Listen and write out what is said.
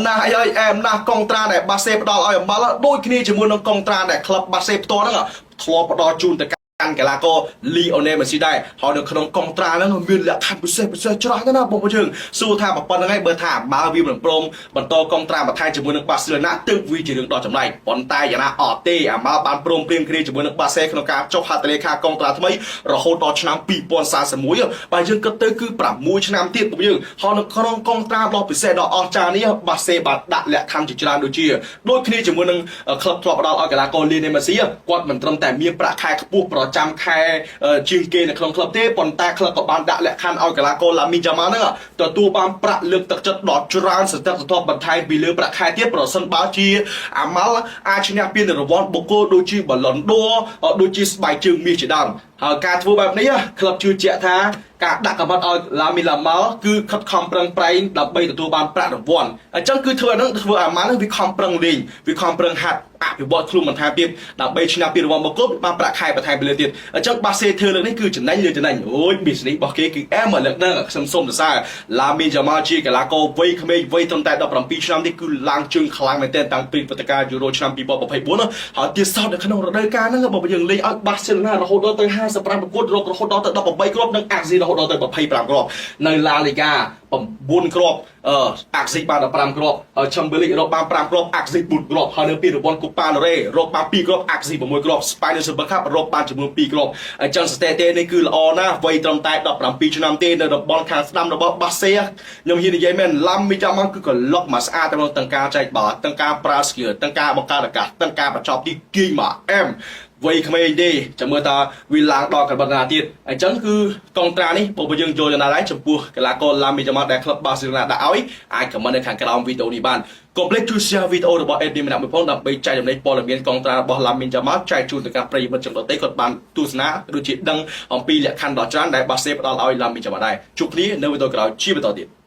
ណាអីអែមណាកងត្រាដែលបាសេផ្ដល់ឲ្យអំបល់ដូចគ្នាជាមួយនឹងកងត្រាដែលក្លឹបបាសេផ្ទាល់ហ្នឹងធ្លាប់ផ្ដល់ជូនទៅកាន់កីឡាករលីអូណែលមេស៊ីដែរហើយនៅក្នុងកងត្រាហ្នឹងមានលក្ខខណ្ឌពិសេសច្រើនណាស់បងប្អូនយើងសួរថាប៉ុណ្្នឹងហើយបើថាបើវាមិនព្រមបន្តកងត្រាបន្ថែមជាមួយនឹងបាសេឡូណាទើបវាជារឿងដ៏ចម្លែកប៉ុន្តែយ៉ាងណាអត់ទេអាម៉ាល់បានព្រមព្រៀងគ្នាជាមួយនឹងបាសេក្នុងការចុះហត្ថលេខាកងត្រាថ្មីរហូតដល់ឆ្នាំ2041បើយើងគិតទៅគឺ6ឆ្នាំទៀតបងយើងហើយនៅក្នុងកងត្រាដ៏ពិសេសដ៏អស្ចារ្យនេះបាសេបានដាក់លក្ខខណ្ឌជាច្រើនដូចគ្នាជាមួយនឹងក្លឹបធ្លាប់ផ្ដល់ឲ្យកីឡាករលីអូណែលមេស៊ីគាត់មិនត្រឹមតែមានប្រាក់ខែខ្ពស់ប្រចាំខែជាងគេនៅក្នុងក្លឹបទេប៉ុន្តែក្លឹបក៏បានដាក់លក្ខខណ្ឌឲ្យកីឡាករឡាមីនយ៉ាម៉ាល់ហ្នឹងទទួលបានប្រាក់លើកទឹកចិត្តដ៏ច្រើនសន្តិភាពបន្ថែមពីលើប្រាក់ខែទៀតប្រសិនបើជាអាម៉ាល់អាចឈ្នះពានរង្វាន់បុគ្គលដូចជាបាឡុនឌ័រដូចជាស្បែកជើងមាសជាដើមហើយការធ្វើបែបនេះក្លឹបជឿជាក់ថាការដាក់កាំបិតឲ្យឡាមីនយ៉ាម៉ាល់គឺខិតខំប្រឹងប្រែងដើម្បីទទួលបានប្រាក់រង្វាន់អញ្ចឹងគឺធ្វើអាម៉ាល់ហ្នឹងវាខំប្រឹងលេងវាខំប្រឹងហាត់អភិវឌ្ឍខ្លួនបន្ថែមទៀតដើម្បីឈ្នះពានរង្វាន់បុគ្គលបានប្រាក់ខែបន្ថែមពីលើទៀតអញ្ចឹងបាសេធ្វើលើកនេះគឺចំណេញលើចំណេញអូយ business របស់គេគឺអែមលើកហ្នឹងខ្ញុំសូមសរសើរឡាមីនយ៉ាម៉ាល់ជាកីឡាករវ័យក្មេងវ័យត្រឹមតែ17ឆ្នាំនេះគឺឡើងជើងខ្លាំងមែនទែនតាំងពីព្រឹត្តិការណ៍យូរ៉ូឆ្នាំ2024ហើយទៀតសោតនៅក្នុងរដូវកាលហ្នឹងបើយើងលេងឲ្យបាសេឡូណារហូតដល់ទៅ55ប្រកួតរហូតដល់ទៅ18គ្រាប់និងអាក់ស៊ីរហូតដល់ទៅ25គ្រាប់នៅឡាលីហ្គា9គ្រាប់អាក់ស៊ីបាន15គ្រាប់ហើយឆឹមប៊ីលីករកបាន5គ្រាប់អាក់ស៊ី4គ្រាប់ហើយនៅពីរង្វាន់កូប៉ាណូរ៉េរកបាន2គ្រាប់អាក់ស៊ី6គ្រាប់ស្ប៉ៃនឺស៊ឺប៊ឺកាប់រកបានចំនួន2គ្រាប់អញ្ចឹងស្ថិតិនេះគឺល្អណាស់វ័យត្រឹមតែ17ឆ្នាំទេនៅតំបន់ខាងស្ដាំរបស់បាសេខ្ញុំហ៊ាននិយាយមែនឡាមីយ៉ាម៉ាល់គឺក៏លុកមកស្អាតទាំងទាំងការចែកបាល់ទាំងការប្រើស្គីលទាំងការបង្កើតឱកាសទាំងការបញ្ចប់ទីគីមកអែមវ័យក្មេងទេចាំមើលតើវាឡើងដល់កណ្ដាលណាទៀតអញ្ចឹងគឺកងត្រានេះបើយើងចូលយ៉ាងណាដែរចំពោះកីឡាករឡាមីយ៉ាម៉ាល់ដែលក្លឹបបាសេឡូណាដាក់ឲ្យអាចខមមិននៅខាងក្រោមវីដេអូនេះបានកុំភ្លេចជួយ share វីដេអូរបស់ admin ម្នាក់មួយផងដើម្បីចែករំលែកព័ត៌មានកងត្រារបស់ឡាមីនយ៉ាម៉ាល់ចែកជូនទៅកាន់ប្រិយមិត្តជនដទៃគាត់បានទស្សនាដូចជាដឹងអំពីលក្ខខណ្ឌដ៏ច្រើនដែលបាសេផ្ដល់ឲ្យឡាមីនយ៉ាម៉ាល់ដែរជួបគ្នានៅវីដេអូក្រោយជាបន្តទៀត